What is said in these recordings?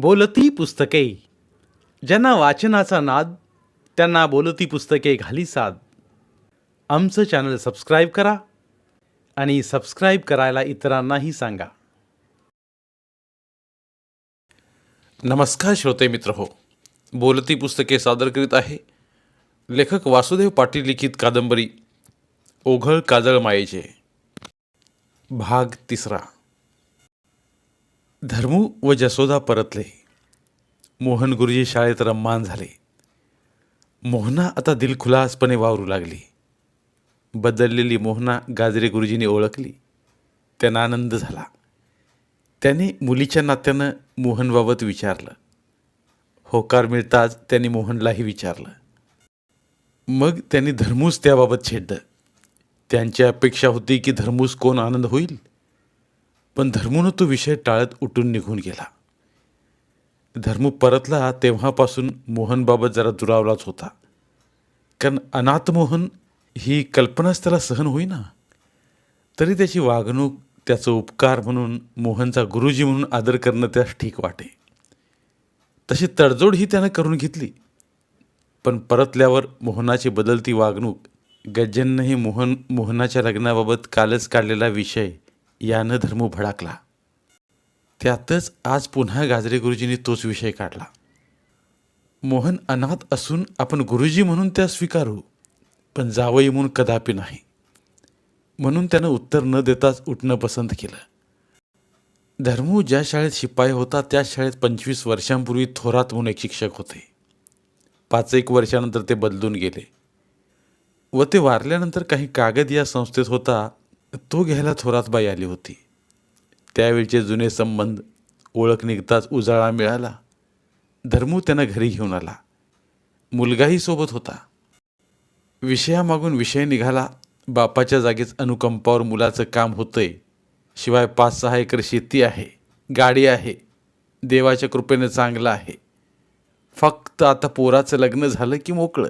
बोलती पुस्तके. ज्यांना वाचनाचा नाद त्यांना बोलती पुस्तके घाली साद. आमचं चॅनल सबस्क्राईब करा आणि सबस्क्राईब करायला इतरांनाही सांगा. नमस्कार श्रोते मित्र हो, बोलती पुस्तके सादर करीत आहे लेखक वासुदेव पाटील लिखित कादंबरी ओघळ काजळ मायेचे भाग 3. धर्मू व जसोदा परतले. मोहन गुरुजी शाळेत रम्मान झाले. मोहना आता दिलखुलासपणे वावरू लागली. बदललेली मोहना गाजरे गुरुजींनी ओळखली. त्यांना आनंद झाला. त्याने मुलीच्या नात्यानं मोहनबाबत विचारलं. होकार मिळताच त्यांनी मोहनलाही विचारलं. मग त्यांनी धर्मूस त्याबाबत छेडलं. त्यांची अपेक्षा होती की धर्मूस कोण आनंद होईल, पण धर्मूनं तो विषय टाळत उठून निघून गेला. धर्मू परतला तेव्हापासून मोहनबाबत जरा दुरावलाच होता. कारण अनाथ मोहन ही कल्पनाच त्याला सहन होईना. तरी त्याची वागणूक, त्याचं उपकार म्हणून मोहनचा गुरुजी म्हणून आदर करणं त्यास ठीक वाटे. तशी तडजोडही त्यानं करून घेतली. पण परतल्यावर मोहनाची बदलती वागणूक, गज्जननंही मोहनाच्या लग्नाबाबत कालच काढलेला विषय यानं धर्मू भडाकला. त्यातच आज पुन्हा गाजरे गुरुजींनी तोच विषय काढला. मोहन अनाथ असून आपण गुरुजी म्हणून त्या स्वीकारू, पण जावई म्हणून कदापि नाही. म्हणून त्यानं उत्तर न देताच उठणं पसंत केलं. धर्मू ज्या शाळेत शिपाई होता त्या शाळेत 25 वर्षांपूर्वी थोरात म्हणून एक शिक्षक होते. 5-1 वर्षानंतर ते बदलून गेले व ते वारल्यानंतर काही कागद या संस्थेत होता तो घ्यायला थोरातबाई आली होती. त्यावेळचे जुने संबंध, ओळख निघताच उजाळा मिळाला. धर्मू त्यांना घरी घेऊन आला. मुलगाही सोबत होता. विषयामागून विषय निघाला. बापाच्या जागीच अनुकंपावर मुलाचं काम होतंय. शिवाय 5-6 एकर शेती आहे, गाडी आहे, देवाच्या कृपेने चांगलं आहे. फक्त आता पोराचं लग्न झालं की मोकळं.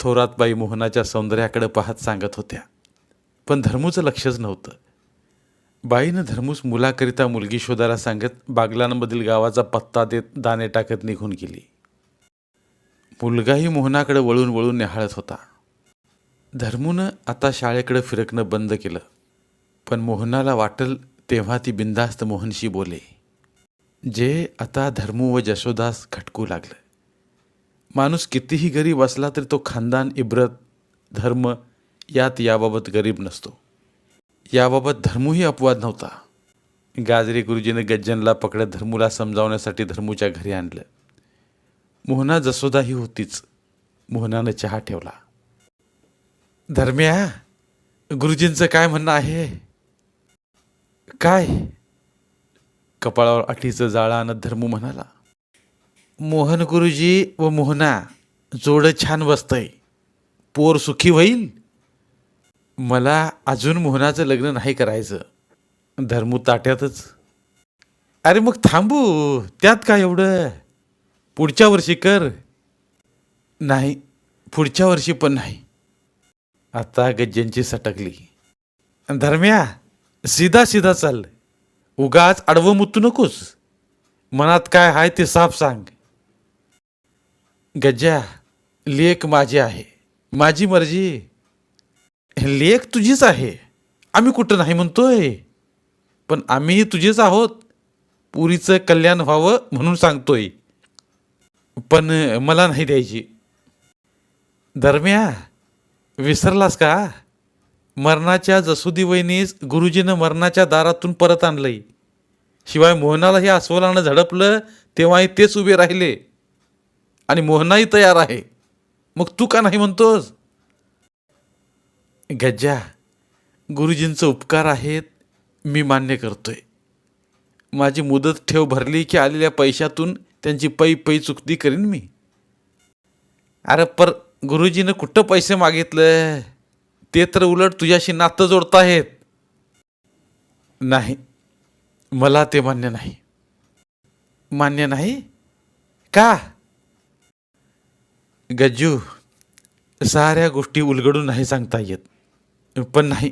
थोरातबाई मोहनाच्या सौंदर्याकडे पाहत सांगत होत्या, पण धर्मूचं लक्षच नव्हतं. बाईनं धर्मूस मुलाकरिता मुलगी शोधायला सांगत बागलांमधील गावाचा पत्ता देत दाणे टाकत निघून गेली. मुलगाही मोहनाकडे वळून वळून निहाळत होता. धर्मूनं आता शाळेकडे फिरकणं बंद केलं. पण मोहनाला वाटल तेव्हा ती बिनधास्त मोहनशी बोले. जे आता धर्मू व जशोदास खटकू लागलं. माणूस कितीही गरीब असला तरी तो खानदान, इब्रत, धर्म याबाबत गरीब नसतो. याबाबत धर्मूही अपवाद नव्हता. गाजरे गुरुजीने गज्जनला पकडत धर्मूला समजावण्यासाठी धर्मूच्या घरी आणलं. मोहना जसोदाही होतीच. मोहनानं चहा ठेवला. धर्म्या, गुरुजींचं काय म्हणणं आहे? काय? कपाळावर आठीचं जाळं आणत धर्मू म्हणाला. मोहन गुरुजी व मोहना जोडं छान बसतंय. पोर सुखी होईल. मला अजून मोहनाचं लग्न नाही करायचं. धर्मू ताट्यातच. अरे मग थांबू, त्यात काय एवढं? पुढच्या वर्षी कर. नाही, पुढच्या वर्षी पण नाही. आता गज्जनची सटकली. धर्म्या, सीधा सीधा चाल. उगाच आडवं मुतू नकोस. मनात काय आहे ते साफ सांग. गज्जा, लेक माझी आहे, माझी मर्जी. लेक तुझीच आहे, आम्ही कुठं नाही म्हणतोय. पण आम्हीही तुझेच आहोत. पुरीचं कल्याण व्हावं म्हणून सांगतोय. पण मला नाही द्यायची. धर्म्या, विसरलास का? मरणाच्या जसुदी वहिनीस गुरुजीनं मरणाच्या दारातून परत आणलंय. शिवाय मोहनाला हे अस्वलानं झडपलं तेव्हाही तेच उभे राहिले आणि मोहनाही तयार आहे. मग तू का नाही म्हणतोस? गज्जा, गुरुजींचं उपकार आहेत, मी मान्य करतोय. माझी मुदत ठेव भरली की आलेल्या पैशातून त्यांची पै चुकती करीन मी. अरे पर गुरुजीनं कुठं पैसे मागितलं? ते तर उलट तुझ्याशी नातं जोडताहेत. नाही, मला ते मान्य नाही. मान्य नाही का? गज्जू, साऱ्या गोष्टी उलगडून नाही सांगता येत. पण नाही.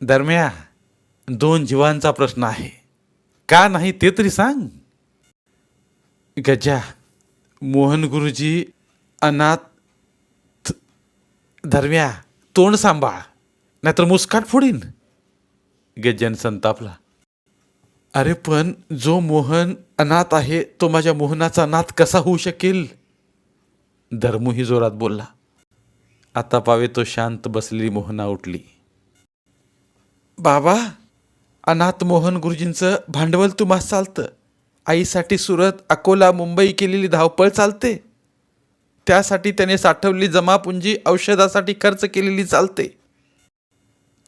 दरम्या, 2 जीवांचा प्रश्न आहे. का नाही ते तरी सांग. गजा, मोहन गुरुजी अनाथ. धर्म्या, तोंड सांभाळ नाहीतर मुस्काट फोडीन. गजन संतापला. अरे पण जो मोहन अनाथ आहे तो माझ्या मोहनाचा नाथ कसा होऊ शकेल? धर्मूही जोरात बोलला. आता पावे तो शांत बसलेली मोहना उठली. बाबा, अनाथ मोहन गुरुजींचं भांडवल तुम्हाला चालतं. आईसाठी सुरत, अकोला, मुंबई केलेली धावपळ चालते. त्यासाठी त्याने साठवलेली जमापुंजी औषधासाठी खर्च केलेली चालते.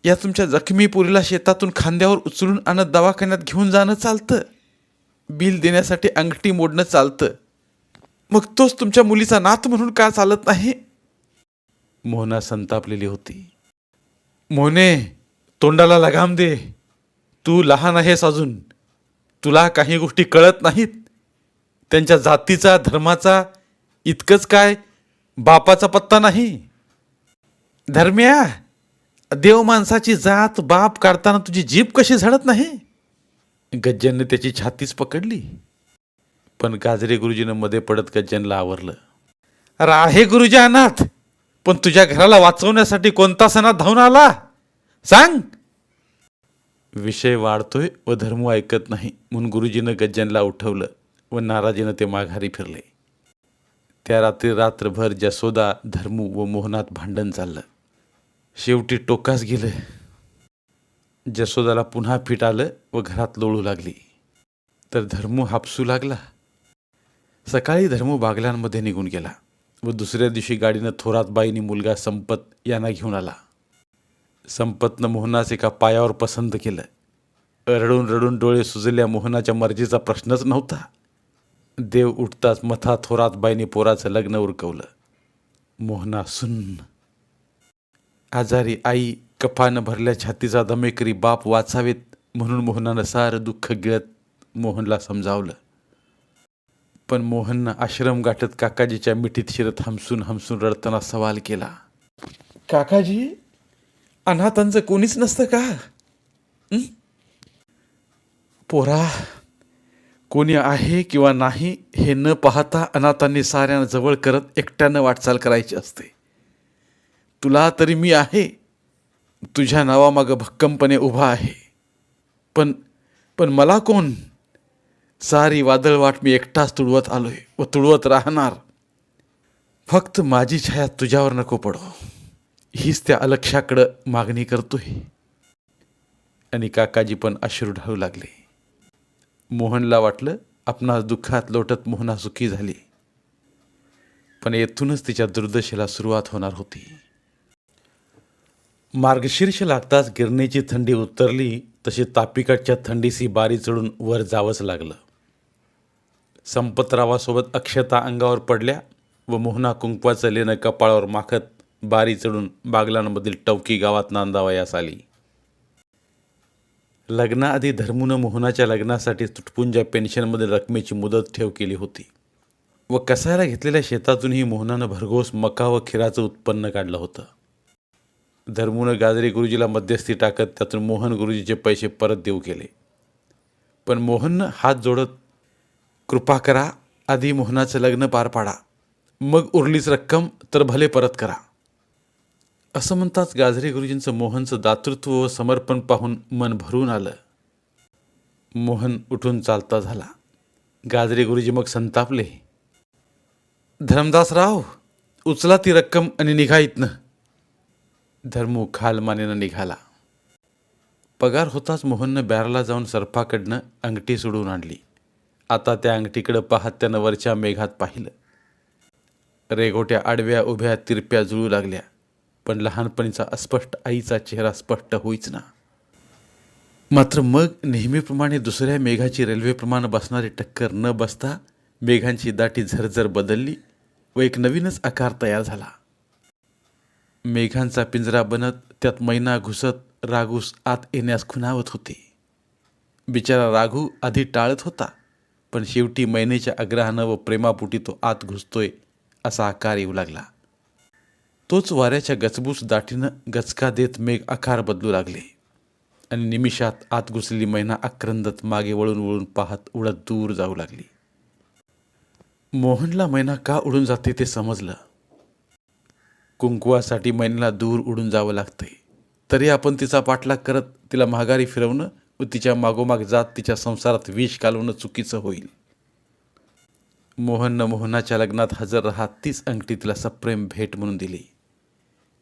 या तुमच्या जखमी पुरीला शेतातून खांद्यावर उचलून आणत दवाखान्यात घेऊन जाणं चालतं. बिल देण्यासाठी अंगठी मोडणं चालतं. मग तोच तुमच्या मुलीचा नाथ म्हणून का चालत नाही? मोहना संतापलेली होती. मोहने, तोंडाला लगाम दे. तू लहान आहेस अजून. तुला काही गोष्टी कळत नाहीत. त्यांच्या जातीचा, धर्माचा, इतकंच काय बापाचा पत्ता नाही. धर्म्या, देव माणसाची जात बाप काढताना तुझी जीभ कशी झडत नाही? गज्जनने त्याची छातीच पकडली. पण गाजरे गुरुजीनं मध्ये पडत गज्जनला आवरलं. अरे आहे गुरुजी अनाथ, पण तुझ्या घराला वाचवण्यासाठी कोणता सणात धावून आला सांग. विषय वाढतोय व धर्मू ऐकत नाही म्हणून गुरुजीनं गज्जनला उठवलं व नाराजीनं ते माघारी फिरले. त्या रात्री रात्रभर जसोदा, धर्मू व मोहनात भांडण चाललं. शेवटी टोकास गेलं. जसोदाला पुन्हा फिट आलं व घरात लोळू लागली. तर धर्मू हापसू लागला. सकाळी धर्मू बागल्यांमध्ये निघून गेला व दुसऱ्या दिवशी गाडीनं थोरातबाईनी मुलगा संपत यांना घेऊन आला. संपतनं मोहनास एका पायावर पसंत केलं. रडून रडून डोळे सुजल्या मोहनाच्या मर्जीचा प्रश्नच नव्हता. देव उठताच मथा थोरातबाईनी पोराचं लग्न उरकवलं. मोहना सुन्न. आजारी आई, कफानं भरल्या छातीचा दमेकरी बाप वाचावेत म्हणून मोहनानं सारं दुःख गिळत मोहनला समजावलं. पण मोहननं आश्रम गाठत काकाजीच्या मिठीत शिरत हमसून हमसून रडताना सवाल केला. काकाजी, अनाथांचं कोणीच नसतं का? पोरा, कोणी आहे किंवा नाही हे न पाहता अनाथांनी साऱ्यांना जवळ करत एकट्यानं वाटचाल करायची असते. तुला तरी मी आहे. तुझ्या नावामागं भक्कमपणे उभा आहे. पण मला कोण? सारी वादळवाट मी एकटाच तुडवत आलोय व तुडवत राहणार. फक्त माझी छाया तुझ्यावर नको पडो, हीच त्या अलक्षाकडं मागणी करतोय. आणि काकाजी पण अश्रू ढाळू लागले. मोहनला वाटलं आपणास दुःखात लोटत मोहना सुखी झाली. पण येथूनच तिच्या दुर्दशेला सुरुवात होणार होती. मार्गशीर्ष लागताच गिरणीची थंडी उतरली तशी तापिकाच्या थंडीसी बारी चढून वर जावंच लागलं. संपतरावासोबत अक्षता अंगावर पडल्या व मोहना कुंकवाचं लेणं कपाळावर माखत बारी चढून बागलांमधील टवकी गावात नांदावयास आली. लग्नाआधी धर्मूनं मोहनाच्या लग्नासाठी तुटपुंज्या पेन्शनमध्ये रकमेची मुदत ठेव केली होती व कसायला घेतलेल्या शेतातूनही मोहनानं भरघोस मका व खिराचं उत्पन्न काढलं होतं. धर्मूनं गाजरे गुरुजीला मध्यस्थी टाकत त्यातून मोहन गुरुजीचे पैसे परत देऊ केले. पण मोहननं हात जोडत, कृपा करा, आधी मोहनाचं लग्न पार पाडा, मग उरलीच रक्कम तर भले परत करा. असं म्हणताच गाजरे गुरुजींचं मोहनचं दातृत्व व समर्पण पाहून मन भरून आलं. मोहन उठून चालता झाला. गाजरे गुरुजी मग संतापले. धर्मदासराव, उचला ती रक्कम आणि निघा इथनं. धर्मू खालमानेनं निघाला. पगार होताच मोहननं बॅरला जाऊन सरपाकडनं अंगठी सोडून आणली. आता त्या अंगठीकडं पाहत त्यानं वरच्या मेघात पाहिलं. रेघोट्या आडव्या उभ्या तिरप्या जुळू लागल्या, पण लहानपणीचा अस्पष्ट आईचा चेहरा स्पष्ट होईच ना. मात्र मग नेहमीप्रमाणे दुसऱ्या मेघाची रेल्वेप्रमाणे बसणारी टक्कर न बसता मेघांची दाटी झरझर बदलली व एक नवीनच आकार तयार झाला. मेघांचा पिंजरा बनत त्यात मैना घुसत राघूस आत येण्यास खुणावत होते. बिचारा राघू आधी टाळत होता, पण शेवटी मैनेच्या आग्रहानं व प्रेमापोटी तो आत घुसतोय असा आकार येऊ लागला. तोच वाऱ्याच्या गचबूस दाटीनं गचका देत मेघ आकार बदलू लागले आणि निमिषात आत घुसलेली मैना आक्रंदत मागे वळून वळून पाहत उडत दूर जाऊ लागली. मोहनला मैना का उडून जाते ते समजलं. कुंकवासाठी मैनेला दूर उडून जावं लागतंय, तरी आपण तिचा पाठलाग करत तिला माघारी फिरवणं व तिच्या मागोमाग जात तिच्या संसारात विष घालवणं चुकीचं होईल. मोहननं मोहनाच्या लग्नात हजर राहत तीच अंगठी तिला सप्रेम भेट म्हणून दिली.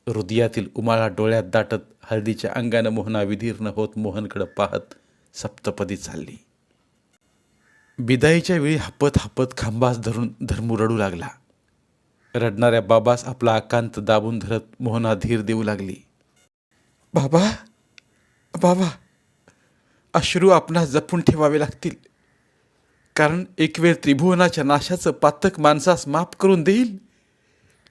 हृदयातील उमाळा डोळ्यात दाटत हळदीच्या अंगानं मोहना विधीर्ण होत मोहनकडे पाहत सप्तपदी चालली. बिदाईच्या वेळी हापत हापत खांबास धरून धर्मू रडू लागला. रडणाऱ्या बाबास आपला आकांत दाबून धरत मोहना धीर देऊ लागली. बाबा, बाबा, अश्रू आपणास जपून ठेवावे लागतील, कारण एक वेळ त्रिभुवनाच्या नाशाचं पातक माणसास माफ करून देईल,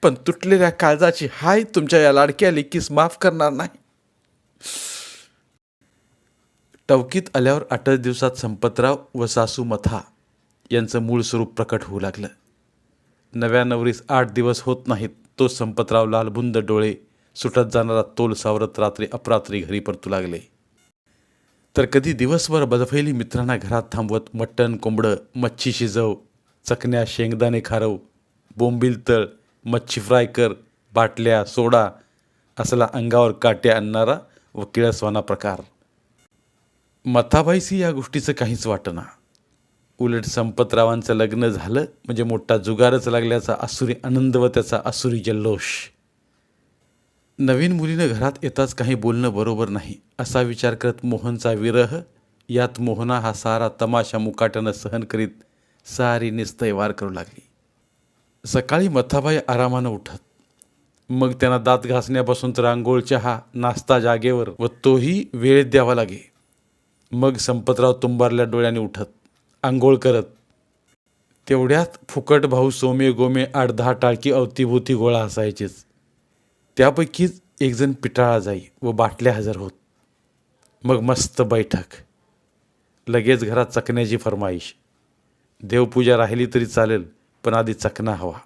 पण तुटलेल्या काळजाची हाय तुमच्या या लाडक्या लेकीस माफ करणार नाही. टवकीत आल्यावर 8 दिवसात संपतराव व सासू मथा यांचं मूळ स्वरूप प्रकट होऊ लागलं. नव्या नवरीस 8 दिवस होत नाहीत तो संपतराव लालबुंद डोळे सुटत जाणारा तोल सावरत रात्री अपरात्री घरी परतू लागले. तर कधी दिवसभर बदफैली मित्रांना घरात थांबवत मटण, कोंबडं, मच्छी शिजव, चकण्या, शेंगदाणे खारव, बोंबील तळ, मच्छी फ्राय कर, बाटल्या, सोडा असला अंगावर काटे आणणारा व किळसवाना प्रकार. मथाबाईसी या गोष्टीचं काहीच वाटना. उलट संपतरावांचं लग्न झालं म्हणजे मोठा जुगारच लागल्याचा आसुरी आनंद व त्याचा आसुरी जल्लोष. नवीन मुलीनं घरात येताच काही बोलणं बरोबर नाही असा विचार करत मोहनचा विरह यात मोहना हा सारा तमाशा मुकाट्यानं सहन करीत सारी निस्तैवार करू लागली. सकाळी मथाबाई आरामानं उठत. मग त्यांना दात घासण्यापासून तर आंघोळ, चहा, नाश्ता जागेवर व तोही वेळेत द्यावा लागे. मग संपतराव तुंबारल्या डोळ्याने उठत, आंघोळ करत. तेवढ्यात फुकट भाऊ सोमे गोमे 8-10 टाळकी अवतीभोवती गोळा असायचेच. त्यापैकीच एकजण पिटाळा जाई व बाटल्या हजर होत. मग मस्त बैठक. लगेच घरात चकण्याची फरमाईश. देवपूजा राहिली तरी चालेल, पण आधी चकना हवा.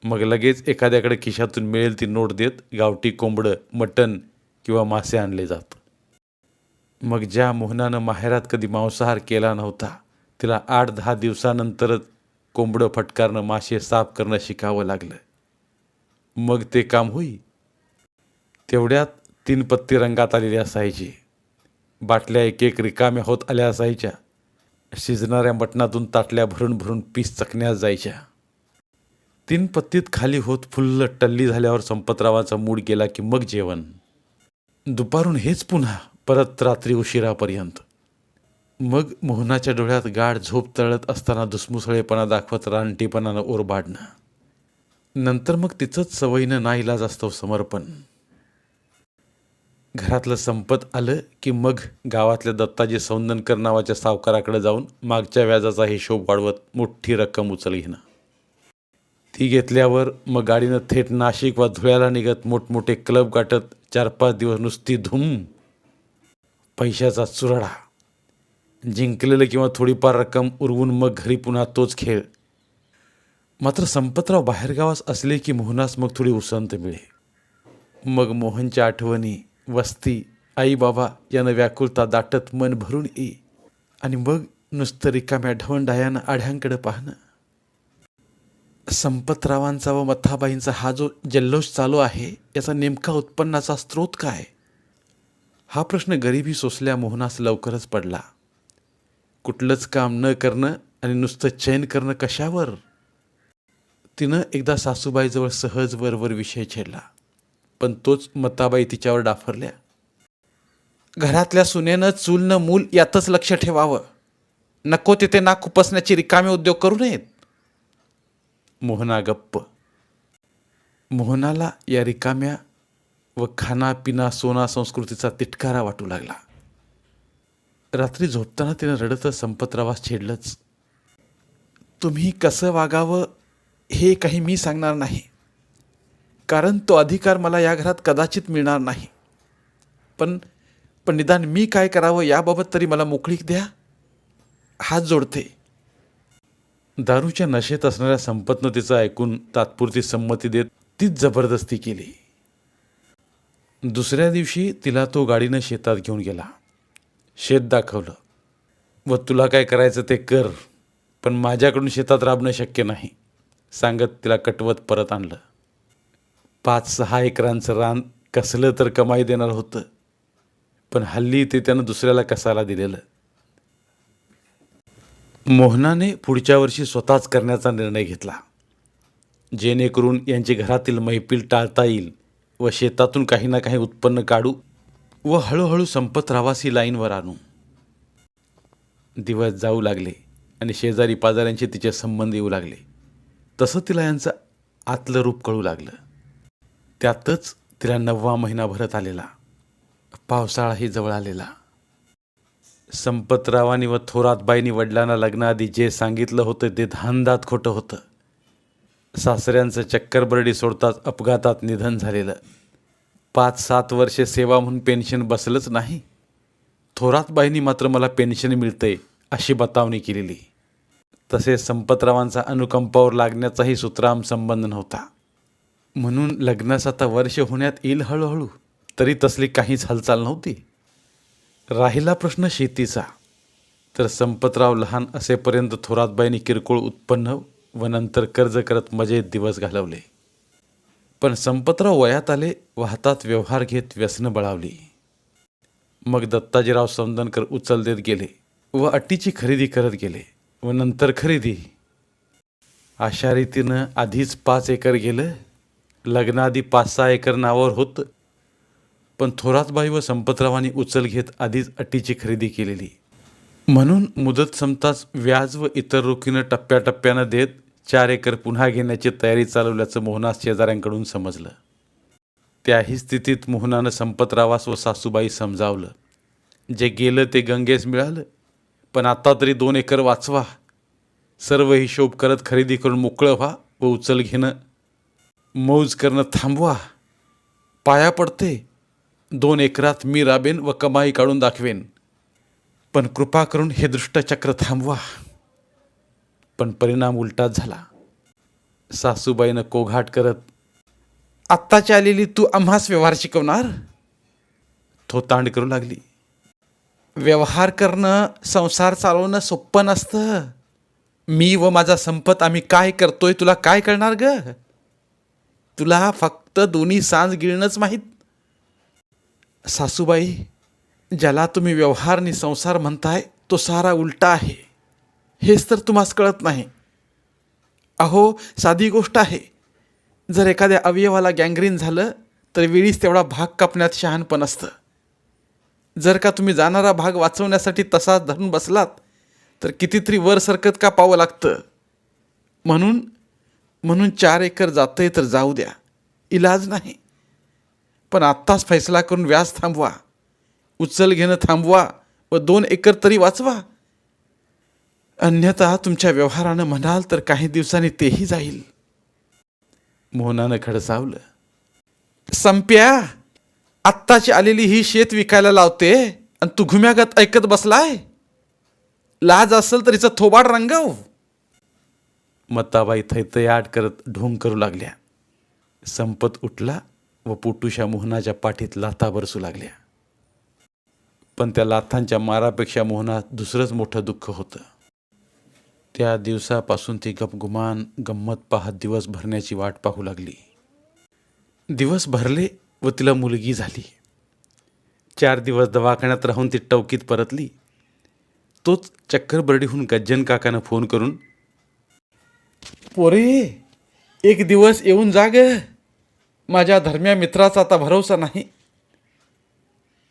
मग लगेच एखाद्याकडे खिशातून मिळेल ती नोट देत गावठी कोंबडं, मटण किंवा मासे आणले जात. मग ज्या मोहनानं माहेरात कधी मांसाहार केला नव्हता तिला 8-10 दिवसानंतरच कोंबडं फटकारणं, मासे साफ करणं शिकावं लागलं. मग ते काम होई. तेवढ्यात 3 पत्ती रंगात आलेली असायची. बाटल्या एक एक रिकाम्या होत आल्या असायच्या. शिजणाऱ्या मटणातून ताटल्या भरून भरून पीस चकण्यास जायच्या. 3 पत्तीत खाली होत फुल्ल टल्ली झाल्यावर संपतरावाचा मूड गेला की मग जेवण. दुपारून हेच पुन्हा परत रात्री उशिरापर्यंत. मग मोहनाच्या डोळ्यात गाढ झोप तळत असताना दुसमुसळेपणा दाखवत रानटीपणानं ओरबाडणं. नंतर मग तिचंच सवयीनं नाईलाज असतो समर्पण. घरातलं संपत आलं की मग गावातल्या दत्ताजी सौंदनकर नावाच्या सावकाराकडे जाऊन मागच्या व्याजाचा हिशोब वाढवत मोठी रक्कम उचल घेणं. ती घेतल्यावर मग गाडीनं थेट नाशिक वा धुळ्याला निघत मोठमोठे क्लब गाठत 4-5 दिवस नुसती धूम. पैशाचा चुराडा. जिंकलेलं किंवा थोडीफार रक्कम उरवून मग घरी पुन्हा तोच खेळ. मात्र संपतराव बाहेरगावास असले की मोहनास मग थोडी उसंत मिळे. मग मोहनच्या आठवणी, वस्ती, आई बाबा यानं व्याकुलता दाटत मन भरून ये. आणि मग नुसतं रिकाम्या ढवंडायानं आढ्यांकडे पाहणं. संपतरावांचा व मथाबाईंचा हा जो जल्लोष चालू आहे याचा नेमका उत्पन्नाचा स्रोत काय? हा प्रश्न गरिबी सोसल्या मोहनास लवकरच पडला. कुठलंच काम न करणं आणि नुसतं चैन करणं कशावर? तिनं एकदा सासूबाईजवळ सहज वरवर विषय छेडला, पण तोच मताबाई तिच्यावर डाफरल्या. घरातल्या सुनेनं चूल न मूल यातच लक्ष ठेवावं. नको तिथे ना खुपसण्याचे रिकामे उद्योग करू नयेत. मोहना गप्प. मोहनाला या रिकाम्या व खाना पिना सोना संस्कृतीचा तिटकारा वाटू लागला. रात्री झोपताना तिनं रडतच संपतरावास छेडलंच. तुम्ही कसं वागावं हे काही मी सांगणार नाही, कारण तो अधिकार मला या घरात कदाचित मिळणार नाही. पण निदान मी काय करावं याबाबत तरी मला मोकळीक द्या. हात जोडते. दारूच्या नशेत असणाऱ्या संपतनं तिचं ऐकून तात्पुरती संमती देत तीच जबरदस्ती केली. दुसऱ्या दिवशी तिला तो गाडीनं शेतात घेऊन गेला. शेत दाखवलं व तुला काय करायचं ते कर, पण माझ्याकडून शेतात राबणं शक्य नाही सांगत तिला कटवत परत आणलं. 5-6 एकरांचं रान कसलं तर कमाई देणार होतं, पण हल्ली ते त्यानं दुसऱ्याला कसाला दिलेलं. मोहनाने पुढच्या वर्षी स्वतःच करण्याचा निर्णय घेतला, जेणेकरून यांची घरातील मैफिल टाळता येईल व शेतातून काही ना काही उत्पन्न काढू व हळूहळू संपतरावासी लाईनवर आणू. दिवस जाऊ लागले आणि शेजारी पाजाऱ्यांचे तिचे संबंध येऊ लागले. तसं तिला यांचं आतलं रूप कळू लागलं. त्यातच तिला 9वा महिना भरत आलेला. पावसाळाही जवळ आलेला. संपतरावांनी व थोरातबाईंनी वडिलांना लग्नाआधी जे सांगितलं होतं ते धांदात खोटं होतं. सासऱ्यांचं चक्करबरडी सोडताच अपघातात निधन झालेलं. 5-7 वर्षे सेवा म्हणून पेन्शन बसलंच नाही. थोरातबाईंनी मात्र मला पेन्शन मिळतंय अशी बतावणी केलेली. तसेच संपतरावांचा अनुकंपावर लागण्याचाही सुतराम संबंध नव्हता. म्हणून लग्नास आता वर्ष होण्यात येईल हळूहळू, तरी तसली काहीच हालचाल नव्हती. राहिला प्रश्न शेतीचा, तर संपतराव लहान असेपर्यंत थोरातबाईंनी किरकोळ उत्पन्न व नंतर कर्ज करत मजेत दिवस घालवले. पण संपतराव वयात आले व हातात व्यवहार घेत व्यसनं बळावली. मग दत्ताजीराव सौंदनकर उचल देत गेले व अटीची खरेदी करत गेले व नंतर खरेदी. अशा रीतीनं आधीच 5 एकर गेलं. लग्नाआधी 5-6 एकर नावावर होतं, पण थोरातबाई व संपतरावांनी उचल घेत आधीच अटीची खरेदी केलेली. म्हणून मुदत संपताच व्याज व इतर रोखीनं टप्प्याटप्प्यानं देत 4 एकर पुन्हा घेण्याची तयारी चालवल्याचं मोहनास शेजाऱ्यांकडून समजलं. त्याही स्थितीत मोहनानं संपतरावास व सासूबाई समजावलं, जे गेलं ते गंगेस मिळालं, पण आता तरी 2 एकर वाचवा. सर्व हिशोब करत खरेदी करून मोकळं व्हा व उचल घेणं मौज करणं थांबवा. पाया पडते, 2 एकरात मी राबेन व कमाई काढून दाखवेन, पण कृपा करून हे दुष्टचक्र थांबवा. पण परिणाम उलटाच झाला. सासूबाईनं कोघाट करत, आत्ताची आलेली तू आम्हास व्यवहार शिकवणार? थोतांड करू लागली. व्यवहार करणं, संसार चालवणं सोपं नसतं. मी व माझा संपत आम्ही काय करतोय तुला काय कळणार ग? तुला फक्त दोन्ही सांज गिळणंच माहीत. सासूबाई, ज्याला तुम्ही व्यवहार नि संसार म्हणताय तो सारा उलटा आहे, हेच तर तुम्हास कळत नाही. अहो, साधी गोष्ट आहे. जर एखाद्या अवयवाला गँग्रीन झालं तर वेळीच तेवढा भाग कापण्यात शहाणपण असतं. जर का तुम्ही जाणारा भाग वाचवण्यासाठी तसाच धरून बसलात तर कितीतरी वर सरकत का पाहावं लागतं. म्हणून 4 एकर जातंय तर जाऊ द्या, इलाज नाही. पण आत्ताच फैसला करून व्याज थांबवा, उचल घेणं थांबवा व 2 एकर तरी वाचवा. अन्यथा तुमच्या व्यवहारानं म्हणाल तर काही दिवसांनी तेही जाईल. मोहनानं खडसावलं. संप्या, आत्ताची आलेली ही शेत विकायला लावते आणि तू घुम्यागत ऐकत बसलाय. लाज असेल तर हिचं थोबाड रंगव. मताबाई थैतयाट करत ढोंग करू लागल्या. संपत उठला व पोटूशा मोहनाच्या पाठीत लाथा बरसू लागल्या. पण त्या लाथांच्या मारापेक्षा मोहनात दुसरंच मोठं दुःख होतं. त्या दिवसापासून ती गपगुमान गंमत पाहत दिवस भरण्याची वाट पाहू लागली. दिवस भरले व तिला मुलगी झाली. 4 दिवस दवाखान्यात राहून ती टवकीत परतली. तोच चक्करबर्डीहून गज्जन काकानं फोन करून, पोरे, एक दिवस येऊन जा ग. माझ्या धर्म्या मित्राचा आता भरोसा नाही.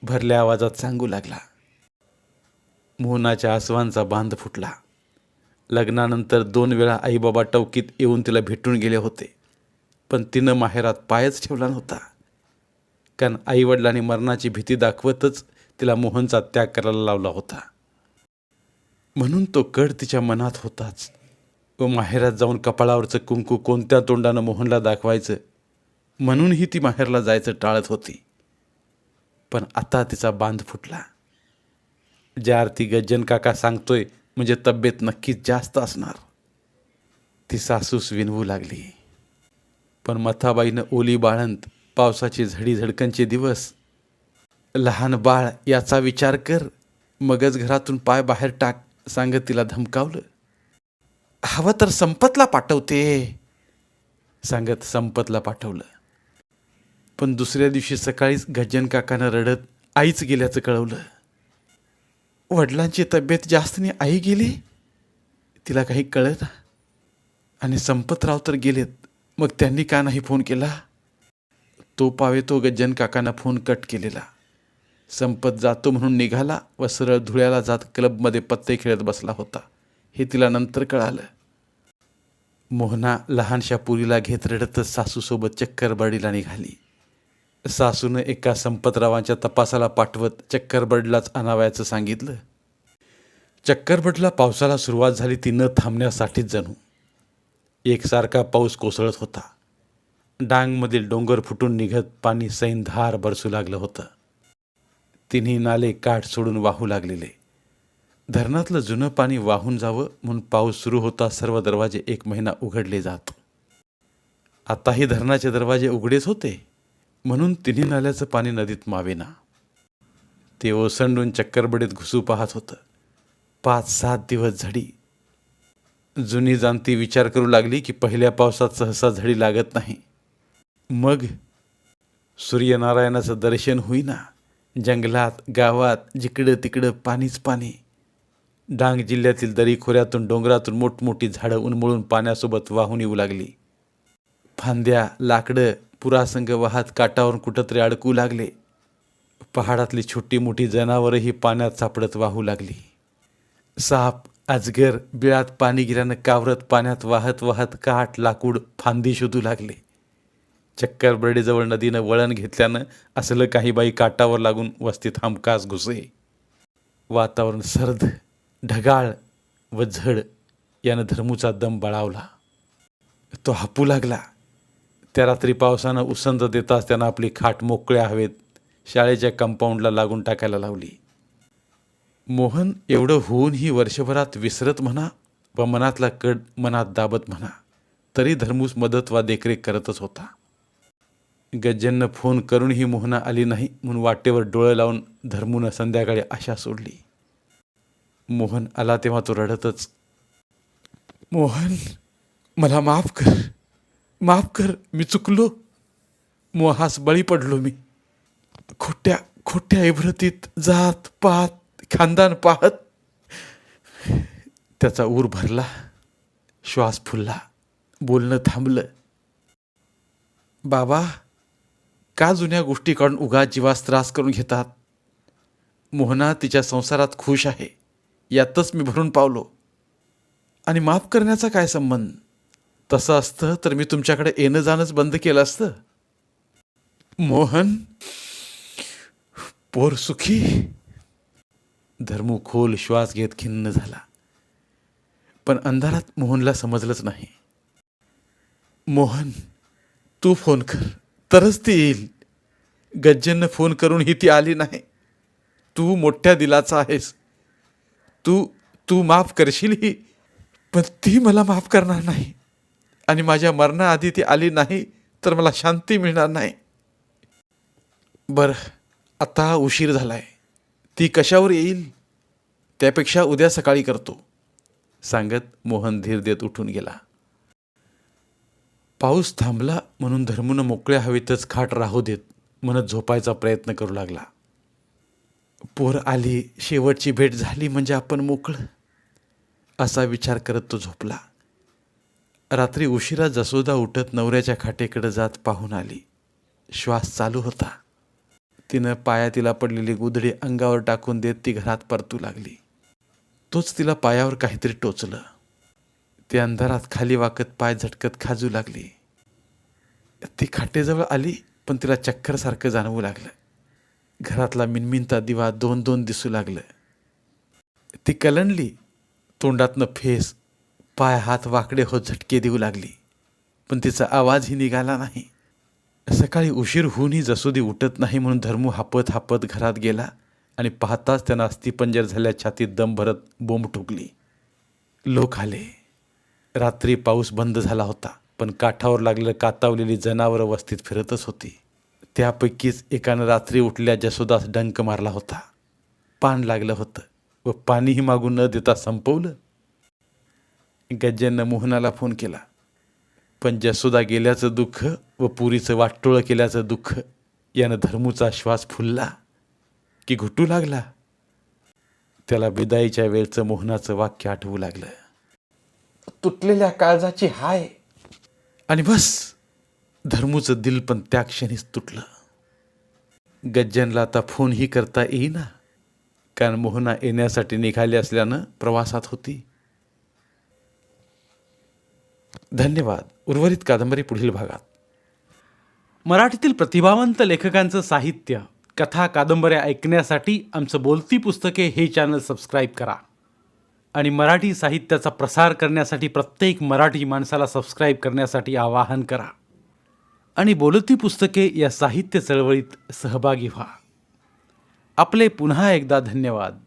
भरल्या आवाजात सांगू लागला. मोहनाच्या आसवांचा बांध फुटला. लग्नानंतर 2 वेळा आईबाबा टवकीत येऊन तिला भेटून गेले होते, पण तिनं माहेरात पायच ठेवला नव्हता. कारण आईवडिलांनी मरणाची भीती दाखवतच तिला मोहनचा त्याग करायला लावला होता. म्हणून तो कड तिच्या मनात होताच व माहेरात जाऊन कपाळावरचं कुंकू कोणत्या तोंडानं मोहनला दाखवायचं म्हणूनही ती माहेरला जायचं टाळत होती. पण आता तिचा बांध फुटला. ज्या अर्थी गज्जन काका सांगतोय म्हणजे तब्येत नक्कीच जास्त असणार. ती सासूस विनवू लागली. पण मथाबाईनं ओली बाळंत पावसाचे झडी झडकनचे दिवस. लहान बाळ याचा विचार कर, मगच घरातून पाय बाहेर टाक सांगत तिला धमकावलं. हवं तर संपतला पाठवते सांगत संपतला पाठवलं. पण दुसऱ्या दिवशी सकाळीच गज्जन काकानं रडत आईच गेल्याचं कळवलं. वडिलांची तब्येत जास्त नाही, आई गेली. तिला काही कळत आणि संपतराव तर गेलेत, मग त्यांनी का नाही फोन केला. तो पावे तो गज्जन काकांना फोन कट केलेला. संपत जातो म्हणून निघाला व सरळ धुळ्याला जात क्लबमध्ये पत्ते खेळत बसला होता हे तिला नंतर कळालं. मोहना लहानशा पुरीला घेत रडतच सासूसोबत चक्करबर्डीला निघाली. सासूनं एका संपतरावांच्या तपासाला पाठवत चक्करबर्डलाच आणावयाचं सांगितलं. चक्करबर्डला पावसाला सुरुवात झाली ती न थांबण्यासाठीच जणू. एकसारखा पाऊस कोसळत होता. डांगमधील डोंगर फुटून निघत पाणी सैनधार बरसू लागलं होतं. तिन्ही नाले काठ सोडून वाहू लागलेले. धरणातलं जुनं पाणी वाहून जावं म्हणून पाऊस सुरू होता सर्व दरवाजे 1 महिना उघडले जात. आताही धरणाचे दरवाजे उघडेच होते म्हणून तिन्ही नाल्याचं पाणी नदीत मावेना. ते ओसंडून चक्करबडीत घुसू पाहत होतं. 5-7 दिवस झडी. जुनी जाणती विचार करू लागली की पहिल्या पावसात सहसा झडी लागत नाही. मग सूर्यनारायणाचं दर्शन होईना. जंगलात गावात जिकडं तिकडं पाणीच पाणी. डांग जिल्ह्यातील दरीखोऱ्यातून डोंगरातून मोठमोठी झाडं उन्मळून पाण्यासोबत वाहून येऊ लागली. फांद्या लाकडं पुरासंग वाहत काठावरून कुठंतरी अडकू लागले. पहाडातली छोटी मोठी जनावरंही पाण्यात सापडत वाहू लागली. साप अजगर बिळात पाणी गिऱ्यानं कावरत पाण्यात वाहत वाहत काठ लाकूड फांदी शोधू लागले. चक्करबर्डीजवळ नदीनं वळण घेतल्यानं असलं काही बाई काठावर लागून वस्तीत हमखास घुसे. वातावरण सर्द ढगाळ व झड यानं धर्मूचा दम बळावला. तो हापू लागला. त्या रात्री पावसानं उसंत देताच त्यानं आपली खाट मोकळ्या हवेत शाळेच्या कंपाऊंडला लागून टाकायला लावली. मोहन एवढं होऊनही वर्षभरात विसरत म्हणा व मनातला कड मनात दाबत म्हणा तरी धर्मूस मदत वा देखरेख करतच होता. गज्जननं फोन करूनही मोहना आली नाही म्हणून वाटेवर डोळं लावून धर्मूनं संध्याकाळी आशा सोडली. मोहन आला तेव्हा तो रडतच, मोहन मला माफ कर, माफ कर, मी चुकलो, मोहास बळी पडलो मी. खोट्या खोट्या इब्रतीत जात पात खानदान पाहत त्याचा ऊर भरला. श्वास फुलला. बोलणं थांबलं. बाबा का जुन्या गोष्टी काढून उगाच जीवास त्रास करून घेतात. मोहना तिच्या संसारात खुश आहे यातच मी भरून पावलो. आणि माफ करण्याचा काय संबंध. तसं असतं तर मी तुमच्याकडे येणं जाणंच बंद केलं असतं. मोहन पोर सुखी. धर्मू खोल श्वास घेत खिन्न झाला. पण अंधारात मोहनला समजलंच नाही. मोहन तू फोन कर तरच ती येईल. गज्जननं फोन करूनही ती आली नाही. तू मोठ्या दिलाचा आहेस. तू तू माफ करशील ही, पण ती मला माफ करणार नाही. आणि माझ्या मरणाआधी ती आली नाही तर मला शांती मिळणार नाही. बरं आता उशीर झालाय. ती कशावर येईल त्यापेक्षा उद्या सकाळी करतो सांगत मोहन धीर देत उठून गेला. पाऊस थांबला म्हणून धर्मूनं मोकळ्या हवेतच खाट राहू देत म्हणत झोपायचा प्रयत्न करू लागला. पोर आली, शेवटची भेट झाली म्हणजे आपण मोकळं असा विचार करत तो झोपला. रात्री उशिरा जसोदा उठत नवऱ्याच्या खाटेकडे जात पाहून आली. श्वास चालू होता. तिनं पायातीला पडलेली गुदडी अंगावर टाकून देत ती घरात परतू लागली. तोच तिला पायावर काहीतरी टोचलं. ती अंधारात खाली वाकत पाय झटकत खाजू लागली. ती खाटेजवळ आली पण तिला चक्करसारखं जाणवू लागलं. घरातला मिनमिनता दिवा 2-2 दिसू लागलं. ती कलंडली. तोंडातनं फेस पाय हात वाकडे होत झटके देऊ लागली पण तिचा आवाजही निघाला नाही. सकाळी उशीर होऊनही जसोदी उठत नाही म्हणून धर्मू हापत हापत घरात गेला आणि पाहताच त्यांना अस्थिपंजर झाल्या छातीत दम भरत बोंब ठोकली. लोक आले. रात्री पाऊस बंद झाला होता पण काठावर लागलेलं कातावलेली जनावरं वस्तीत फिरतच होती. त्यापैकीच एकानं रात्री उठल्या जसोदास डंक मारला होता. पान लागलं होतं व पाणीही मागून न देता संपवलं. गज्जननं मोहनाला फोन केला, पण जसोदा गेल्याचं दुःख व पुरीचं वाटोळं केल्याचं दुःख यानं धर्मूचा श्वास फुलला की घुटू लागला. त्याला बिदाईच्या वेळचं मोहनाचं वाक्य आठवू लागलं, तुटलेल्या काळजाची हाय. आणि बस, धर्मूचं दिल पण त्या क्षणीच तुटलं. गज्जनला आता फोनही करता येईना, कारण मोहना येण्यासाठी निघाली असल्यानं प्रवासात होती. धन्यवाद. उर्वरित कादंबरी पुढील भागात. मराठीतील प्रतिभावंत लेखकांचं साहित्य, कथा, कादंबऱ्या ऐकण्यासाठी आमचं बोलती पुस्तके हे चॅनल सबस्क्राईब करा आणि मराठी साहित्याचा प्रसार करण्यासाठी प्रत्येक मराठी माणसाला सबस्क्राईब करण्यासाठी आवाहन करा आणि बोलती पुस्तके या साहित्य चळवळीत सहभागी व्हा. आपले पुन्हा एकदा धन्यवाद.